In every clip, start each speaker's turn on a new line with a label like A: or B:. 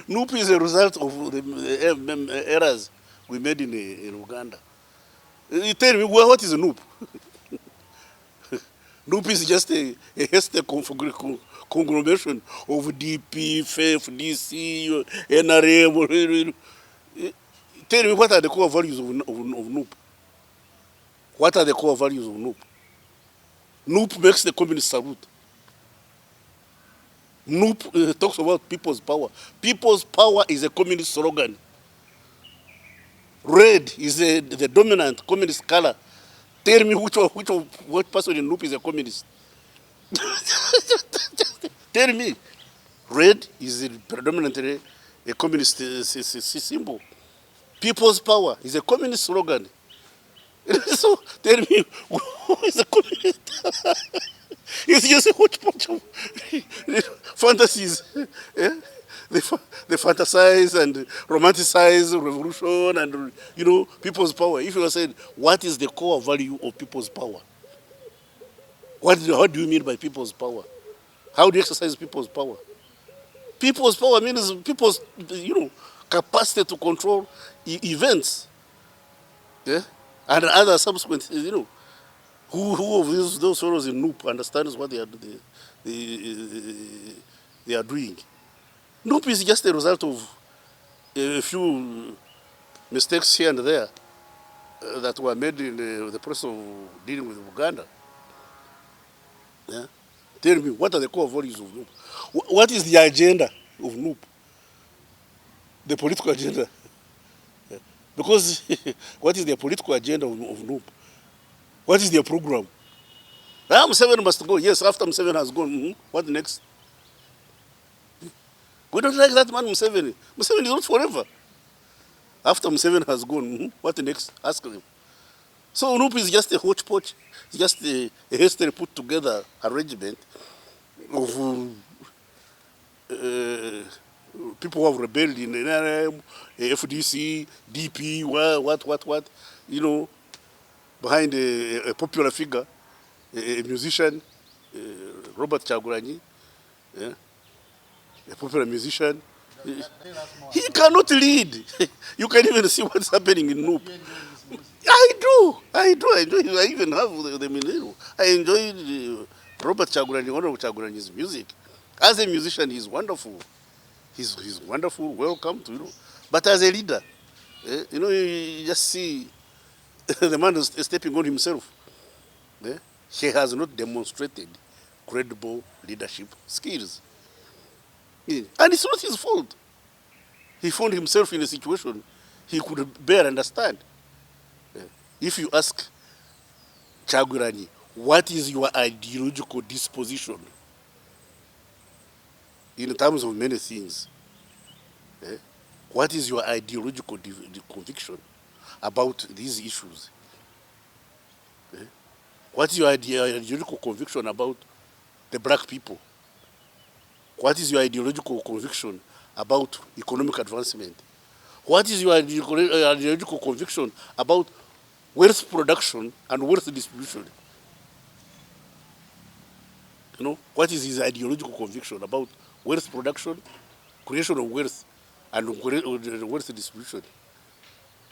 A: NUP is a result of the errors we made in Uganda. You tell me, what is a NUP? NUP is just a hasty conglomeration of DP, FEF, DC, NRM. Tell me, what are the core values of NUP? What are the core values of NUP? NUP makes the communist salute. NUP talks about people's power. People's power is a communist slogan. Red is the dominant communist color. Tell me what person in NUP is a communist. Tell me. Red is predominantly a communist symbol. People's power is a communist slogan. So tell me, who is a communist? It's just a hodgepodge of fantasies. Yeah? They fantasize and romanticize revolution and, people's power. If you are saying, what is the core value of people's power? How do you mean by people's power? How do you exercise people's power? People's power means people's, capacity to control events. Yeah? And other subsequent, who of those fellows in NUP understands what they are doing? NUP is just a result of a few mistakes here and there that were made in the process of dealing with Uganda. Yeah? Tell me, what are the core values of NUP? What is the agenda of NUP? The political agenda. Yeah. Because what is the political agenda of NUP? What is their program? Museveni must go. Yes, after Museveni has gone, what next? We don't like that man, Museveni. Museveni is not forever. After Museveni has gone, what next? Ask him. So NUP is just a hodgepodge, just a hastily put together arrangement of people who have rebelled in NRM, FDC, DP, what, behind a popular figure, a musician, Robert Chagulanyi, yeah, a popular musician. He cannot lead. You can even see what's happening in NUP. I do. I enjoy. I even have the I enjoy Robert Chagulanyi, Honorable Chagulanyi's music. As a musician, he's wonderful. He's wonderful, welcome to, But as a leader, you just see the man is stepping on himself. Yeah? He has not demonstrated credible leadership skills. Yeah. And it's not his fault. He found himself in a situation he could bear understand. Yeah. If you ask Chagulanyi, what is your ideological disposition in terms of many things? Yeah? What is your ideological conviction about these issues? Yeah? What is your ideological conviction about the black people? What is your ideological conviction about economic advancement? What is your ideological conviction about wealth production and wealth distribution? What is his ideological conviction about wealth production, creation of wealth, and wealth distribution?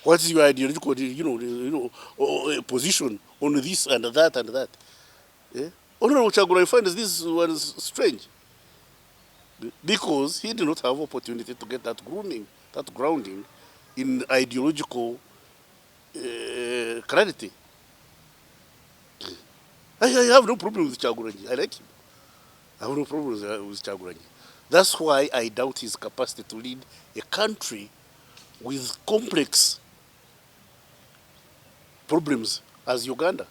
A: What is your ideological, position on this and that and that? Yeah? Honorable Chagulanyi finds this was strange because he did not have opportunity to get that grounding in ideological clarity. I have no problem with Chagulanyi. I like him. I have no problem with Chagulanyi. That's why I doubt his capacity to lead a country with complex problems as Uganda.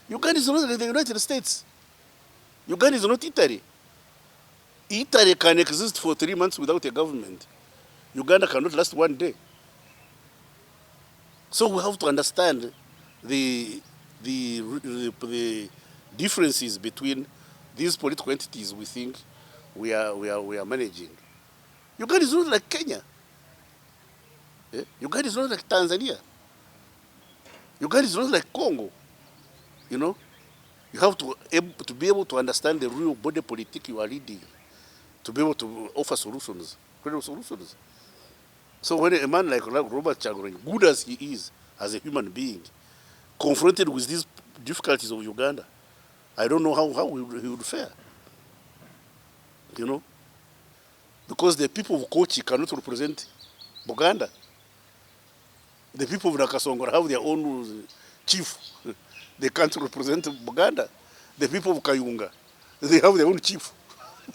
A: Uganda is not the United States. Uganda is not Italy. Italy can exist for 3 months without a government. Uganda cannot last 1 day. So we have to understand the differences between these political entities we think we are managing. Uganda is not like Kenya. Yeah? Uganda is not like Tanzania. Uganda is not like Congo. You have to be able to understand the real body politic you are leading. to be able to offer solutions, credible solutions. So when a man like Robert Kyagulanyi, good as he is as a human being, confronted with these difficulties of Uganda, I don't know how he would fare. You know, because the people of Kochi cannot represent Buganda. The people of Nakasongo have their own chief. They can't represent Buganda. The people of Kayunga, they have their own chief.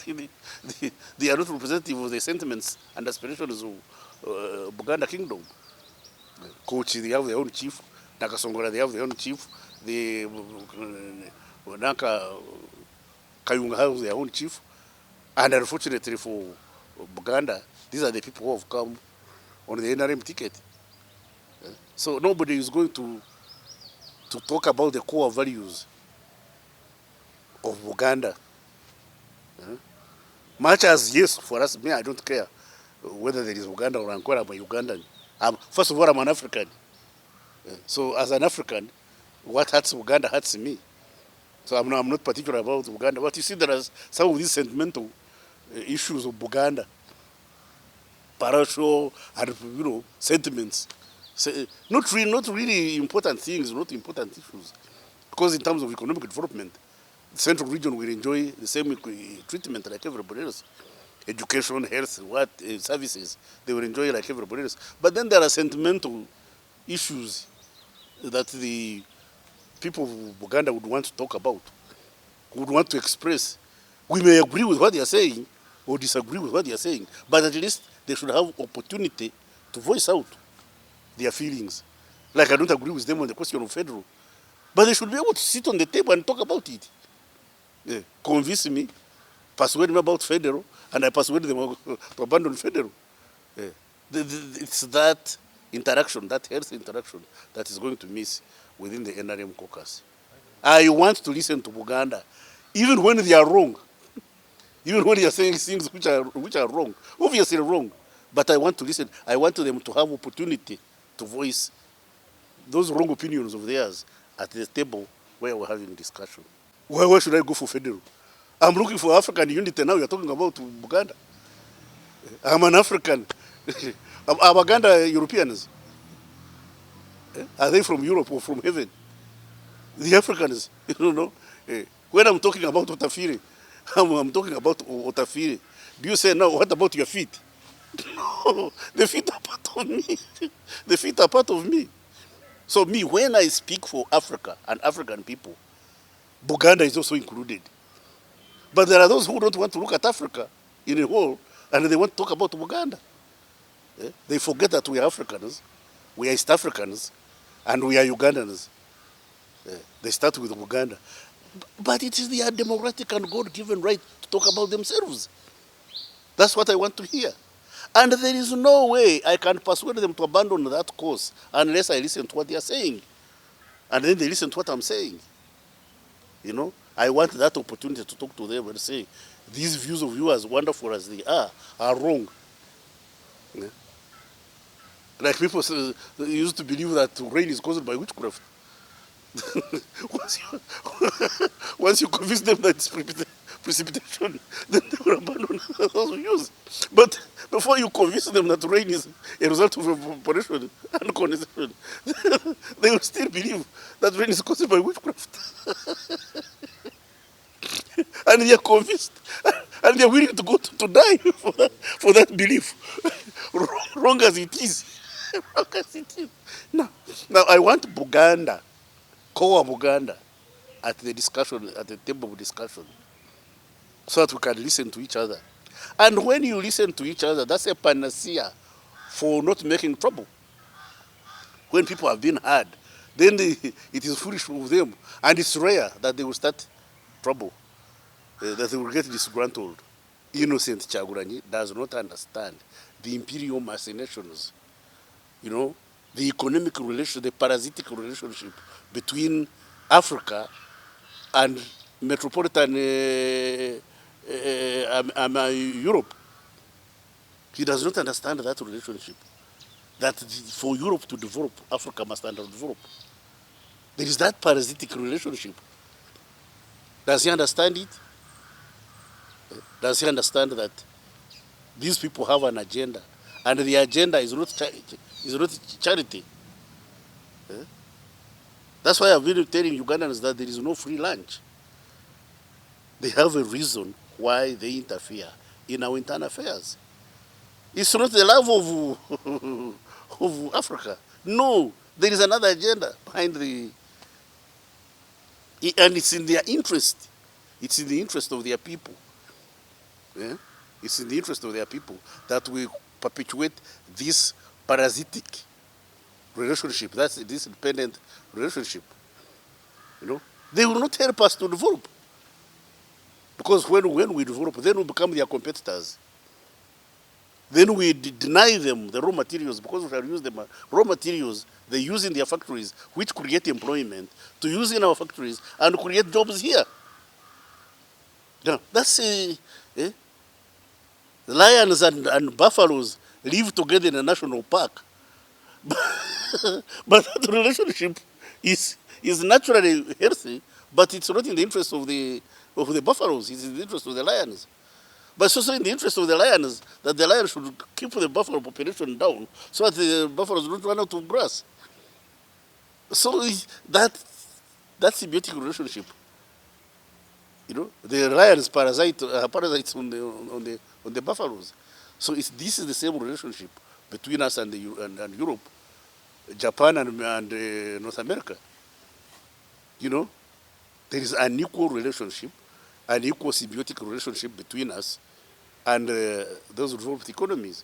A: they are not representative of the sentiments and aspirations of Buganda Kingdom. Kochi, they have their own chief. Nakasongora, they have their own chief. The Naka Kayunga have their own chief. And unfortunately for Buganda, these are the people who have come on the NRM ticket. So nobody is going to talk about the core values of Buganda. Much as, yes, for us, me, I don't care whether there is Uganda or Angola, I'm a Ugandan. First of all, I'm an African. So as an African, what hurts Uganda hurts me. So I'm not particular about Uganda. But you see, there are some of these sentimental issues of Buganda, parasho, and sentiments. So, not really important things, not important issues. Because in terms of economic development, the central region will enjoy the same treatment like everybody else. Education, health, services, they will enjoy like everybody else. But then there are sentimental issues that the people of Buganda would want to talk about, would want to express. We may agree with what they are saying or disagree with what they are saying, but at least they should have opportunity to voice out their feelings. Like I don't agree with them on the question of federal, but they should be able to sit on the table and talk about it. Yeah. Convince me, persuade me about federal, and I persuade them to abandon federal. Yeah. It's that interaction, that health interaction, that is going to miss within the NRM caucus. I want to listen to Buganda, even when they are wrong, even when they are saying things which are wrong, obviously wrong. But I want to listen. I want them to have opportunity to voice those wrong opinions of theirs at the table where we're having a discussion. Why should I go for federal? I'm looking for African unity now. You're talking about Buganda. I'm an African. Are Buganda Europeans? Are they from Europe or from heaven? The Africans, you don't know. When I'm talking about Otafiire, I'm talking about Otafiire. Do you say, no, what about your feet? No, the feet are part of me. The feet are part of me. So me, when I speak for Africa and African people, Buganda is also included. But there are those who don't want to look at Africa in a whole, and they want to talk about Buganda. They forget that we are Africans, we are East Africans, and we are Ugandans. They start with Uganda. But it is their democratic and God-given right to talk about themselves. That's what I want to hear. And there is no way I can persuade them to abandon that course unless I listen to what they are saying. And then they listen to what I'm saying. You know, I want that opportunity to talk to them and say, these views of you, as wonderful as they are wrong. Yeah. Like people used to believe that rain is caused by witchcraft. once you convince them that it's precipitation, then they will abandon those views. But before you convince them that rain is a result of evaporation and condensation, they will still believe that rain is caused by witchcraft. And they are convinced, and they are willing to go to die for that belief, wrong as it is. Wrong as it is. Now I want Buganda, core Buganda, at the discussion, at the table of discussion, so that we can listen to each other. And when you listen to each other, that's a panacea for not making trouble. When people have been heard, then it is foolish of them, and it's rare that they will start trouble, that they will get disgruntled. Innocent Kyagulanyi does not understand the imperial machinations, you know, the economic relation, the parasitic relationship between Africa and metropolitan Europe. He does not understand that relationship. That for Europe to develop, Africa must underdevelop. There is that parasitic relationship. Does he understand it? Does he understand that these people have an agenda, and the agenda is not charity? Eh? That's why I've been telling Ugandans that there is no free lunch. They have a reason why they interfere in our internal affairs. It's not the love of Africa. No, there is another agenda behind and it's in their interest. It's in the interest of their people. Yeah? It's in the interest of their people that we perpetuate this parasitic relationship. That's this dependent relationship. You know, they will not help us to develop, because when we develop, then we become their competitors. Then we deny them the raw materials, because we shall use them raw materials they use in their factories, which create employment, to use in our factories and create jobs here. Now, that's eh? Lions and buffaloes live together in a national park. But that relationship is naturally healthy, but it's not in the interest of the buffaloes. It's in the interest of the lions. But it's also in the interest of the lions that the lions should keep the buffalo population down, so that the buffaloes don't run out of grass. So that symbiotic relationship, you know, the lions parasites on the buffaloes. So this is the same relationship between us and and Europe, Japan and North America. You know, there is an equal relationship, an equal symbiotic relationship between us and those developed economies.